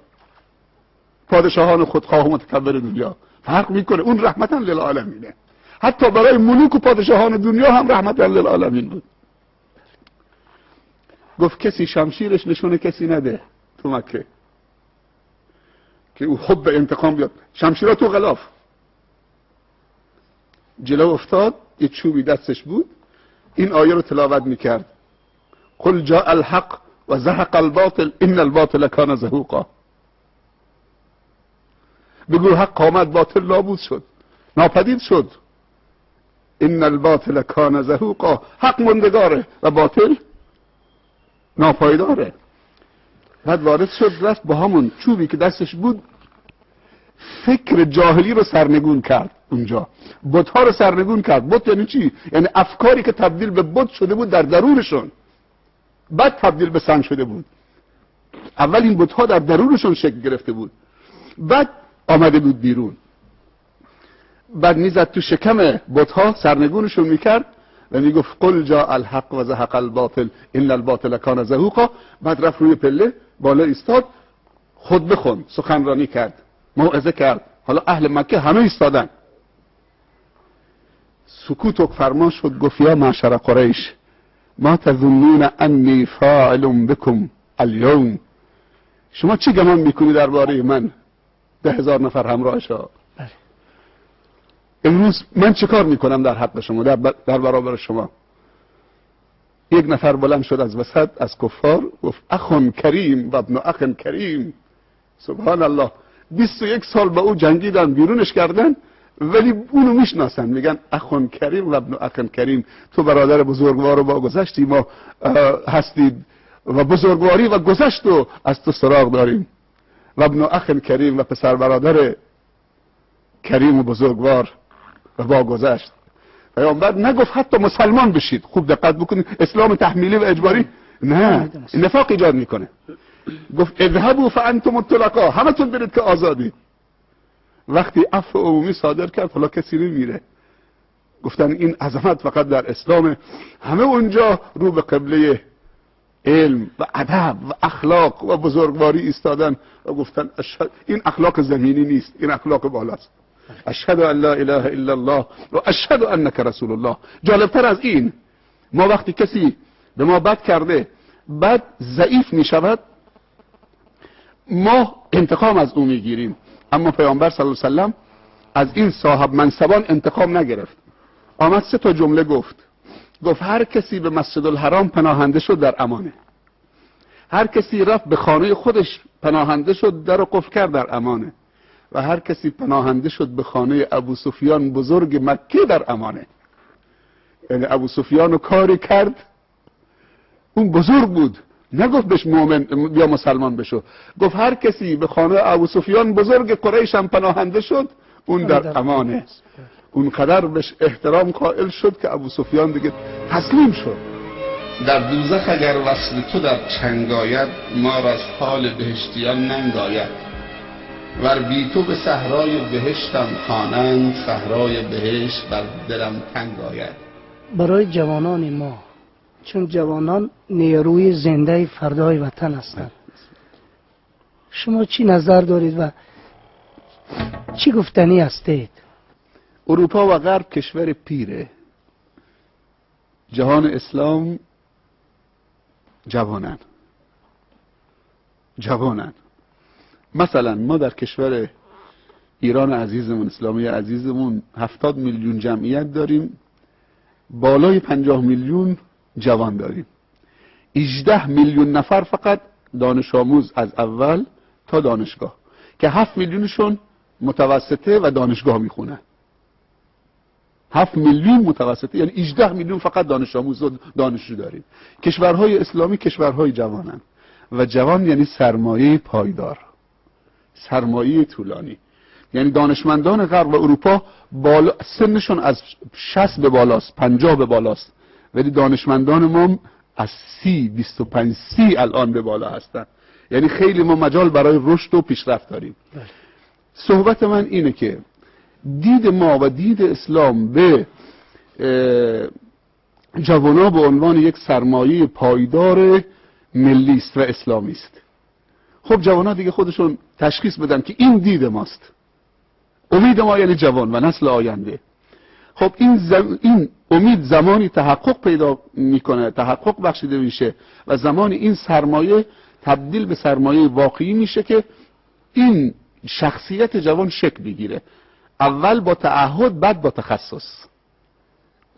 پادشاهان خودخواه و متکبر دنیا. فرق میکنه، اون رحمتا للعالمینه. حتی برای ملوک و پادشاهان دنیا هم رحمتا للعالمین بود. گفت کسی شمشیرش نشونه کسی نده تو مکه که او حب انتقام بیاد، شمشیرها تو غلاف. جلو افتاد، یه چوبی دستش بود، این آیه رو تلاوت میکرد: قل جاء الحق و زهق الباطل ان الباطل کان زهوقا. بگو حق آمد، باطل نابود شد، ناپدید شد. ان الباطل کان زهوقا، حق مندگاره و باطل ناپایداره. بعد وارد شد، رفت با همون چوبی که دستش بود فکر جاهلی رو سرنگون کرد. اونجا بت‌ها رو سرنگون کرد. بت یعنی چی؟ یعنی افکاری که تبدیل به بت شده بود در درونشون، بعد تبدیل به سنگ شده بود. اول این بت‌ها در درونشون شکل گرفته بود، بعد آمده بود بیرون. بعد میزد تو شکم بت‌ها، سرنگونشون میکرد و میگفت قل جاء الحق و زهق الباطل ان الباطل کان زهوقا. بعد رفت روی پله بالا ایستاد، خطبه خوند، سخنرانی کرد، موعظه کرد. حالا اهل مکه همه ایستادن. سکوت و فرمان شد، گفت یا معشر قریش ما تظنون انی فاعل بكم اليوم. شما چی گمان میکنی درباره من 10,000 نفر همراهشا؟ امروز من چه کار میکنم در حق شما، در برابر شما؟ یک نفر بلند شد از وسط از کفار، گفت اخون کریم و ابن اخ کریم. سبحان الله، 21 سال با او جنگیدن، بیرونش کردن، ولی اونو میشناسن، میگن اخون کریم و ابن اخ کریم. تو برادر بزرگوار و با گذشتی ما هستید و بزرگواری و گذشت و از تو سراغ داریم. و ابن اخ کریم و پسر برادر کریم و بزرگوار و با گذشت. پیامبر نگفت حتی مسلمان بشید. خوب دقت بکنید، اسلام تحمیلی و اجباری نه، نفاق ایجاد میکنه. گفت اذهبوا فانتم الطلقاء، همتون برید که آزادی. وقتی عفو عمومی صادر کرد، حالا کسی نمیره. گفتن این عظمت فقط در اسلام. همه اونجا رو به قبله علم و ادب و اخلاق و بزرگواری ایستادن و گفتن این اخلاق زمینی نیست، این اخلاق بالاست. اشهد ان لا اله الا الله و اشهد انک رسول الله. جالبتر از این، ما وقتی کسی به ما بد کرده، بعد ضعیف می شود، ما انتقام از او میگیریم. اما پیامبر صلی الله علیه و سلم از این صاحب منصبان انتقام نگرفت. آمد 3 جمله گفت. گفت هر کسی به مسجد الحرام پناهنده شد در امانه. هر کسی رفت به خانه خودش پناهنده شد، در رو قفل کرد، در امانه. و هر کسی پناهنده شد به خانه ابو سفیان بزرگ مکه، در امانه. یعنی ابو سفیان رو کاری کرد، اون بزرگ بود، نگفت بهش مؤمن یا مسلمان بشو. گفت هر کسی به خانه ابو سفیان بزرگ قریش هم پناهنده شد، اون در امانه. اون قدر بهش احترام قائل شد که ابو سفیان دیگه تسلیم شد. در دوزخ اگر وصل تو در چنگ آید، ما را از حال بهشتیان ننگ آید. ور بی تو به صحرای بهشتم خوانند، صحرای بهشت بر دلم تنگ آید. برای جوانان ما، چون جوانان نیروی زنده فردای وطن هستند، شما چی نظر دارید و چی گفتنی هستید؟ اروپا و غرب کشور پیره، جهان اسلام جوانن. مثلا ما در کشور ایران عزیزمون، اسلامی عزیزمون 70 میلیون جمعیت داریم، بالای 50 میلیون جوان داریم. 18 میلیون نفر فقط دانش آموز از اول تا دانشگاه که 7 میلیونشون متوسطه و دانشگاه میخونن. 7 میلیون متوسطه، یعنی 18 میلیون فقط دانش آموز و دانشجو داریم. کشورهای اسلامی کشورهای جوانن و جوان یعنی سرمایه پایدار، سرمایه طولانی. یعنی دانشمندان غرب و اروپا بالا سنشون از 60 به بالاست، 50 به بالاست، ولی دانشمندان ما از 25 الان به بالا هستن. یعنی خیلی ما مجال برای رشد و پیشرفت داریم. صحبت من اینه که دید ما و دید اسلام به جوانا به عنوان یک سرمایه پایدار ملی است و اسلامی است. خب جوانا دیگه خودشون تشخیص بدن که این دید ماست. امید ما یعنی جوان و نسل آینده. خب این امید زمانی تحقق پیدا میکنه، تحقق بخشیده میشه و زمانی این سرمایه تبدیل به سرمایه واقعی میشه که این شخصیت جوان شکل بگیره، اول با تعهد بعد با تخصص.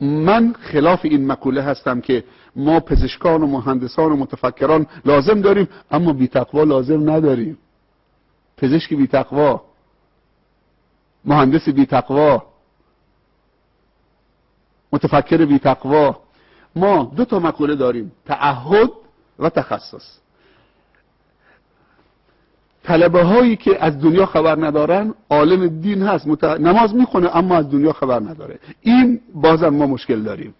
من خلاف این مقوله هستم که ما پزشکان و مهندسان و متفکران لازم داریم اما بی تقوا لازم نداریم. پزشک بی تقوا، مهندس بی تقوا، متفکر بی تقوا. ما دو تا مقوله داریم، تعهد و تخصص. طلبه هایی که از دنیا خبر ندارن، عالم دین هست، نماز میخونه اما از دنیا خبر نداره، این بازم ما مشکل داریم.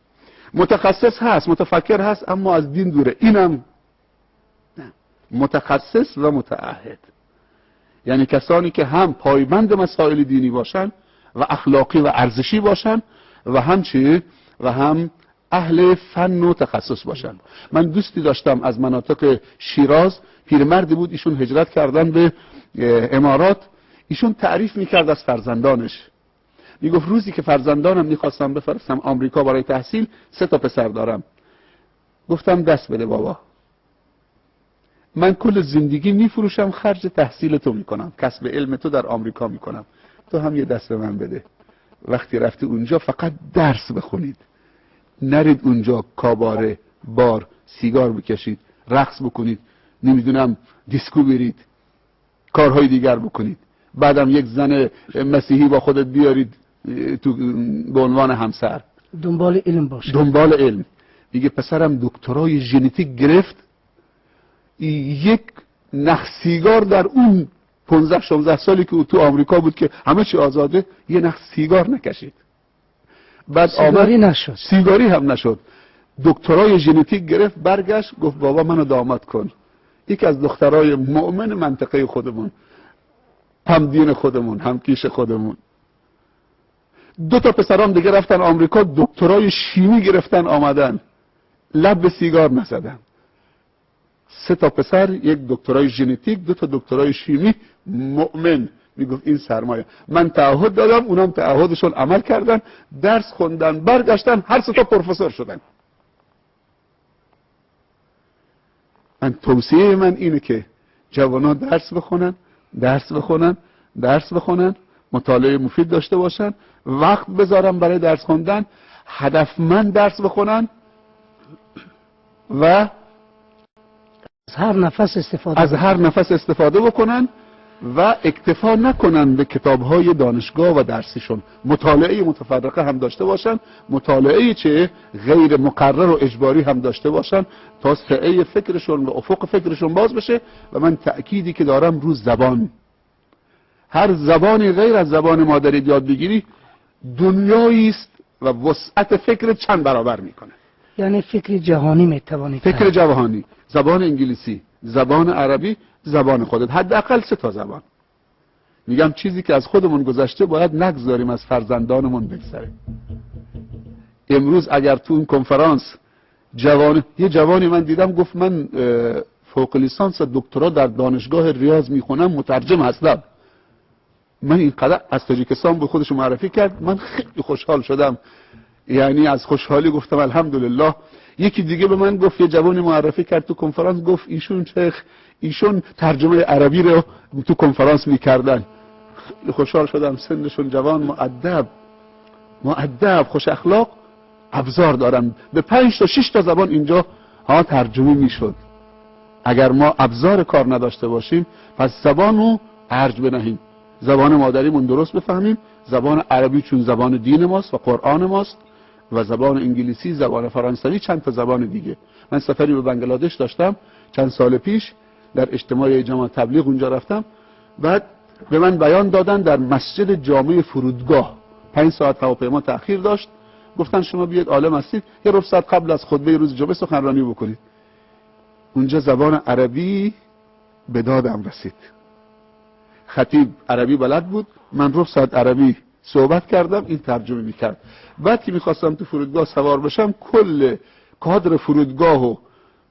متخصص هست، متفکر هست اما از دین دوره، اینم نه. متخصص و متعهد یعنی کسانی که هم پایبند مسائل دینی باشن و اخلاقی و ارزشی باشن و هم چی؟ و هم اهل فن و تخصص باشن. من دوستی داشتم از مناطق شیراز، پیرمردی بود، ایشون هجرت کردن به امارات. ایشون تعریف میکرد از فرزندانش، میگفت روزی که فرزندانم میخواستم بفرستم آمریکا برای تحصیل، 3 تا پسر دارم. گفتم دست بده بابا، من کل زندگی میفروشم، خرج تحصیل تو میکنم، کسب علم تو در آمریکا میکنم، تو هم یه دست به من بده. وقتی رفتی اونجا فقط درس بخونید، نرید اونجا کاباره، بار، سیگار بکشید، رقص بکنید، نمیدونم دیسکو برید، کارهای دیگر بکنید، بعدم یک زن مسیحی با خودت بیارید تو به عنوان همسر. دنبال علم باشه، دنبال علم. میگه پسرم دکترای ژنتیک گرفت، یک نخ سیگار در اون 15-16 سالی که تو آمریکا بود که همه چی آزاده، یه نخ سیگار نکشید. بعد سیگاری نشد، سیگاری هم نشد، دکترای ژنتیک گرفت، برگشت گفت بابا منو داماد کن. یکی از دخترای مؤمن منطقه خودمون، هم دین خودمون، هم کیش خودمون. 2 تا پسرام دیگه رفتن آمریکا، دکترای شیمی گرفتن آمدن، لب به سیگار نزدن. 3 تا پسر، یک دکترای ژنتیک، 2 تا دکترای شیمی، مؤمن. میگفت این سرمایه. من تعهد دادم، اونم تعهدشون عمل کردن، درس خوندن، برگشتن، هر 3 تا پروفسور شدن. من توصیه من اینه که جوانان درس بخونن، مطالعه مفید داشته باشن، وقت بذارن برای درس خوندن، هدفمند درس بخونن و از هر نفس استفاده بکنن و اکتفا نکنن به کتاب‌های دانشگاه و درسیشون. مطالعه متفرقه هم داشته باشن، مطالعه چه غیر مقرر و اجباری هم داشته باشن تا سعه فکرشون و افق فکرشون باز بشه. و من تأکیدی که دارم رو زبان، هر زبانی غیر از زبان مادری یاد بگیری دنیایی است و وسعت فکر چند برابر میکنه. یعنی فکر جهانی میتوانی، فکر جهانی، زبان انگلیسی، زبان عربی، زبان خودت، حداقل 3 تا زبان. میگم چیزی که از خودمون گذشته باید نگذاریم از فرزندانمون بگذره. امروز اگر تو این کنفرانس یه جوانی من دیدم گفت من فوق لیسانس و دکترا در دانشگاه ریاض میخونم، مترجم هستم. من اینقدر از تاجیکستان به خودش معرفی کرد، من خیلی خوشحال شدم، یعنی از خوشحالی گفتم الحمدلله. یکی دیگه به من گفت، یه جوانی معرفی کرد تو کنفرانس، گفت ایشون ترجمه عربی رو تو کنفرانس میکردن. خوشحال شدم، سنشون جوان، مؤدب، خوش اخلاق، ابزار دارن. به 5 تا 6 تا زبان اینجا ترجمه میشد. اگر ما ابزار کار نداشته باشیم، پس زبان رو ارج بنهیم، زبان مادریمون درست بفهمیم، زبان عربی چون زبان دین ماست و قرآن ماست، و زبان انگلیسی، زبان فرانسوی، چند تا زبان دیگه. من سفری به بنگلادش داشتم چند سال پیش، در اجتماع جماعت تبلیغ اونجا رفتم. بعد به من بیان دادن در مسجد جامع فرودگاه 5 ساعت هواپیما تأخیر داشت، گفتن شما بیاید عالم هستید، یه ربع ساعت قبل از خطبه روز جمعه سخنرانی بکنید. اونجا زبان عربی به دادم رسید، خطیب عربی بلد بود، من ربع ساعت عربی صحبت کردم، این ترجمه میکرد. بعد که میخواستم تو فرودگاه سوار بشم، کل کادر فرودگاه و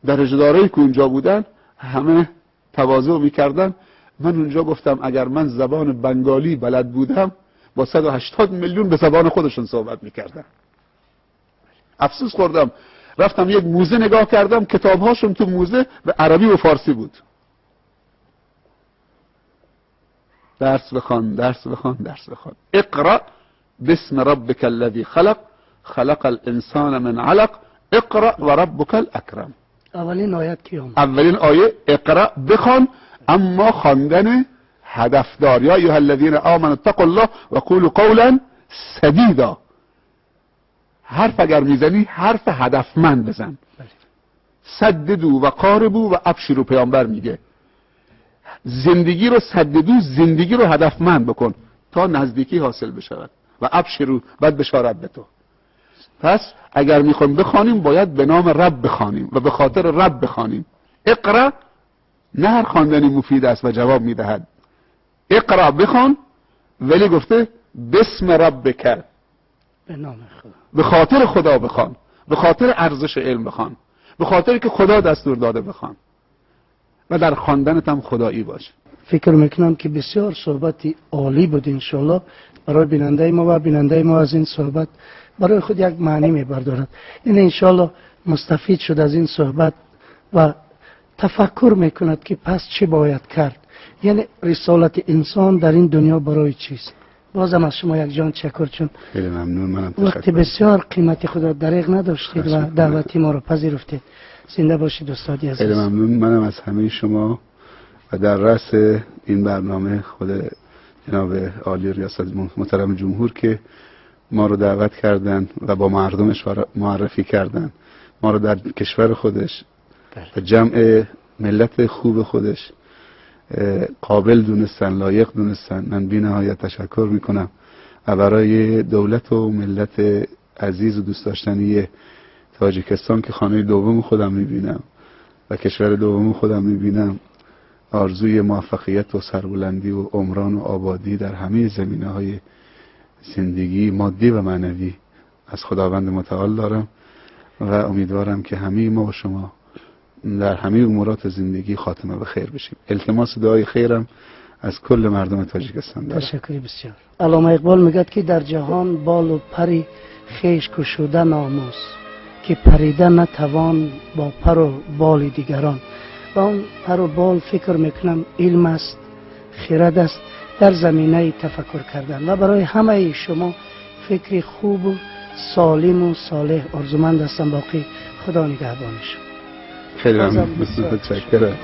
درجه‌دارایی که اونجا بودن همه تواضع میکردن. من اونجا گفتم اگر من زبان بنگالی بلد بودم، با 180 میلیون به زبان خودشون صحبت میکردم. افسوس خوردم، رفتم یک موزه نگاه کردم، کتابهاشون تو موزه به عربی و فارسی بود. درس بخوان. اقرأ باسم ربک الذی خلق، خلق الانسان من علق، اقرأ و ربک الاکرم. اولین آیت کیام؟ اولین آیه اقرأ، بخوان، اما خواندن هدفدار. یا ایها الذین آمنوا اتقوا الله و قولوا قولا سدیدا. حرف اگر میزنی حرف هدفمند بزن. سددو و قاربو و ابشروا، پیامبر میگه زندگی رو سددو، زندگی رو هدفمند بکن تا نزدیکی حاصل بشود، و ابشروا، بعد بشارت به تو. پس اگر میخوایم بخوانیم باید به نام رب بخوانیم و به خاطر رب بخوانیم. اقرا نه هر خواندنی مفید است و جواب میدهد. اقرا بخوان، ولی گفته بسم ربک، به نام خدا، به خاطر خدا بخوان، به خاطر ارزش علم بخوان، به خاطر که خدا دستور داده بخوان، و در خواندنت هم خدایی باشه. فکر میکنم که بسیار صحبتی عالی بود. انشالله برای بیننده ما و بیننده ما از این صحبت برای خود یک معنی میبردارد. این انشالله مستفید شد از این صحبت و تفکر میکند که پس چه باید کرد، یعنی رسالت انسان در این دنیا برای چیست. بازم از شما یک جان تشکر، چون خیلی ممنون. منم وقتی بسیار قیمتی خدا دریغ نداشتید و دعوتی ما رو پذیرفتید. زنده باشید استادی عزیز. خیلی ممنون. منم از همه شما و در رأس این برنامه خود جناب عالی ریاست محترم جمهور که ما رو دعوت کردن و با مردمش معرفی کردن، ما رو در کشور خودش و جمع ملت خوب خودش قابل دونستن، لایق دونستن. من بی نهایت تشکر میکنم و برای دولت و ملت عزیز و دوست داشتنی تاجیکستان که خانه دوم خودم میبینم و کشور دوم خودم میبینم، آرزوی موفقیت و سربلندی و عمران و آبادی در همه زمینه‌های زندگی مادی و معنوی از خداوند متعال دارم و امیدوارم که همه ما و شما در همه امورات زندگی خاتمه به خیر بشیم. التماس دعای خیرم از کل مردم تاجیکستان دارم. تشکر بسیار. علامه اقبال میگه که در جهان بال و پری خیش گشوده ناموس، که پریده نتوان با پر و بال دیگران. و اون پر و بال فکر میکنم علم است، خرد است، در زمینه تفکر کردن. و برای همه شما فکر خوب و سالم و صالح آرزومند هستم. باقی خدا نگهبان شما. خیلی ممنون. متشکرم.